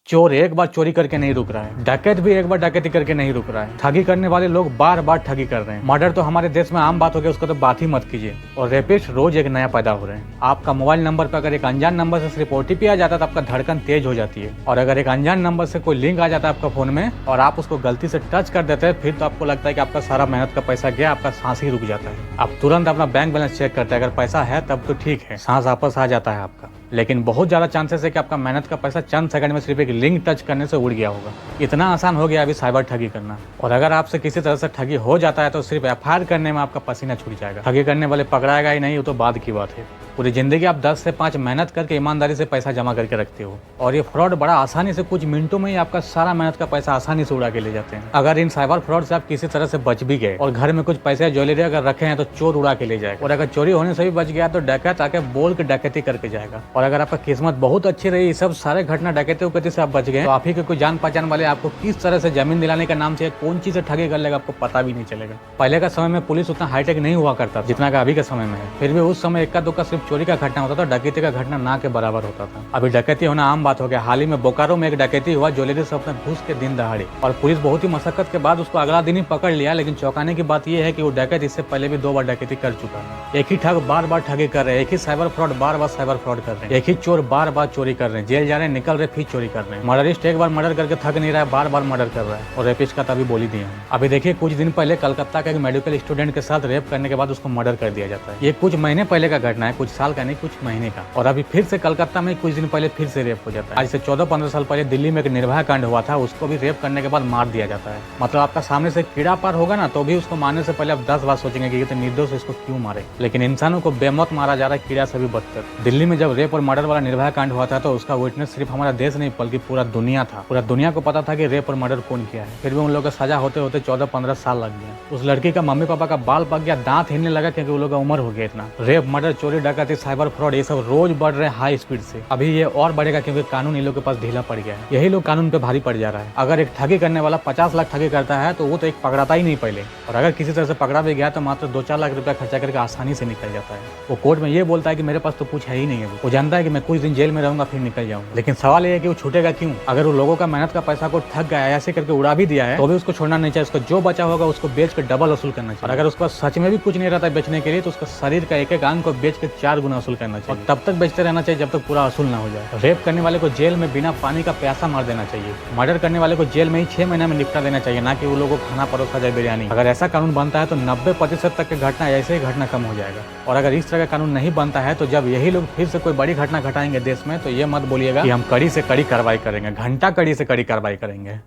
चोर एक बार चोरी करके नहीं रुक रहा है, डकैत भी एक बार डकैती करके नहीं रुक रहा है। ठगी करने वाले लोग बार बार ठगी कर रहे हैं। मर्डर तो हमारे देश में आम बात हो गई, उसको तो बात ही मत कीजिए। और रेपिस्ट रोज एक नया पैदा हो रहे हैं। आपका मोबाइल नंबर पर अगर एक अनजान नंबर से सिर्फ ओटीपी आ जाता है तो आपका धड़कन तेज हो जाती है। और अगर एक अनजान नंबर से कोई लिंक आ जाता है आपका फोन में और आप उसको गलती से टच कर देते हैं, फिर तो आपको लगता है कि आपका सारा मेहनत का पैसा गया, आपका सांस ही रुक जाता है। आप तुरंत अपना बैंक बैलेंस चेक करते हैं, अगर पैसा है तब तो ठीक है, सांस वापस आ जाता है आपका। लेकिन बहुत ज्यादा चांसेस है कि आपका मेहनत का पैसा चंद सेकंड में सिर्फ एक लिंक टच करने से उड़ गया होगा। इतना आसान हो गया अभी साइबर ठगी करना। और अगर आपसे किसी तरह से ठगी हो जाता है तो सिर्फ एफआईआर करने में आपका पसीना छूट जाएगा। ठगी करने वाले पकड़ाएगा ही नहीं, वो तो बाद की बात है। पूरी जिंदगी आप 10 से 5 मेहनत करके ईमानदारी से पैसा जमा करके रखते हो, और ये फ्रॉड बड़ा आसानी से कुछ मिनटों में ही आपका सारा मेहनत का पैसा आसानी से उड़ा के ले जाते हैं। अगर इन साइबर फ्रॉड से आप किसी तरह से बच भी गए और घर में कुछ पैसे ज्वेलरी अगर रखे हैं तो चोर उड़ा के ले जाएगा। और अगर चोरी होने से भी बच गया तो डकैत आके बोल के डकैती करके जाएगा। और अगर आपका किस्मत बहुत अच्छी रही, सब सारे घटना डकैती उकैती से आप बच गए, तो आप ही के कोई जान पहचान वाले आपको किस तरह से जमीन दिलाने का नाम से कौन चीज से ठगी कर लेगा आपको पता भी नहीं चलेगा। पहले का समय में पुलिस उतना हाईटेक नहीं हुआ करता जितना का अभी के समय में है। फिर भी उस समय इक्का दुक्का सिर्फ चोरी का घटना होता था, डकैती का घटना ना के बराबर होता था। अभी डकैती होना आम बात हो गया। हाल ही में बोकारो में एक डकैती हुआ, ज्वेलरी से अपने घुस के दिन दहाड़े, और पुलिस बहुत ही मशक्कत के बाद उसको अगला दिन ही पकड़ लिया। लेकिन चौंकाने की बात यह है कि वो डकैत इससे पहले भी 2 बार डकैती कर चुका है। एक ही ठग बार बार ठगी कर रहे हैं, एक ही साइबर फ्रॉड बार बार साइबर फ्रॉड कर रहे हैं, एक ही चोर बार बार चोरी कर रहे हैं, जेल जा रहे हैं, निकल रहे फिर चोरी कर रहे हैं। मर्डरिस्ट एक बार मर्डर करके थक नहीं रहा है, बार बार मर्डर कर रहा है। और रेपिस्ट का तभी बोली दिए हैं। अभी देखिए, कुछ दिन पहले कलकत्ता का एक मेडिकल स्टूडेंट के साथ रेप करने के बाद उसको मर्डर कर दिया जाता है। ये कुछ महीने पहले का घटना है, कुछ साल का नहीं, कुछ महीने का। और अभी फिर से कलकत्ता में कुछ दिन पहले फिर से रेप हो जाता है। आज से 14-15 साल पहले दिल्ली में एक निर्भया कांड हुआ था, उसको भी रेप करने के बाद मार दिया जाता है। मतलब आपका सामने से कीड़ा पार होगा ना, तो भी उसको मारने से पहले आप 10 बार सोचेंगे कि ये तो निर्दोष है, इसको क्यों मारे। लेकिन इंसानों को बेमौत मारा जा रहा है, कीड़ा से भी बदतर। दिल्ली में जब रेप और मर्डर वाला निर्भया कांड हुआ था तो उसका विटनेस सिर्फ हमारा देश नहीं बल्कि पूरा दुनिया था। पूरा दुनिया को पता था कि रेप और मर्डर कौन किया है। फिर भी उन लोगों का सजा होते होते 14-15 साल लग गया। उस लड़की का मम्मी पापा का बाल पक गया, दांत हिलने लगा, क्योंकि उन लोगों का उम्र हो गया इतना। रेप, मर्डर, चोरी, डकैती, साइबर फ्रॉड, ये सब रोज बढ़ रहे हैं हाई स्पीड से। अभी ये और बढ़ेगा क्योंकि कानून इन लोग के पास ढीला पड़ गया है। यही लोग कानून पे भारी पड़ जा रहा है। अगर एक ठगी करने वाला 50 लाख ठगी करता है तो वो तो एक पकड़ाता ही नहीं पहले, और अगर किसी तरह से पकड़ा भी गया तो मात्र 2-4 लाख रुपया खर्चा करके आसानी से निकल जाता है। वो कोर्ट में ये बोलता है कि मेरे पास तो कुछ है ही नहीं है। वो जानता है कि मैं कुछ दिन जेल में रहूंगा फिर निकल जाऊंगा। लेकिन सवाल ये है कि वो छूटेगा क्यों? अगर वो लोगों का मेहनत का पैसा को ठग गया, ऐसे करके उड़ा भी दिया है, तो भी उसको छोड़ना नहीं चाहिए। उसको जो बचा होगा उसको बेच कर डबल वसूल करना चाहिए। और अगर उसके पास सच में भी कुछ नहीं रहता है बेचने के लिए, तो उसका शरीर का एक एक अंग को बेच कर 4 गुना वसूल करना चाहिए। और तब तक बेचते रहना चाहिए जब तक पूरा वसूल ना हो जाए। रेप करने वाले को जेल में बिना पानी का प्यासा मार देना चाहिए। मर्डर करने वाले को जेल में ही 6 महीने में निपटा देना चाहिए, ना कि वो लोगों को खाना परोसा जाए बिरयानी। अगर ऐसा कानून बनता है तो 90% तक की घटना ऐसे ही घटना कम हो जाएगा। और अगर इस तरह का कानून नहीं बनता है तो जब यही लोग फिर से कोई बड़ी घटना घटाएंगे देश में, तो ये मत बोलिएगा कि हम कड़ी से कड़ी कार्रवाई करेंगे। घंटा कड़ी से कड़ी कार्रवाई करेंगे।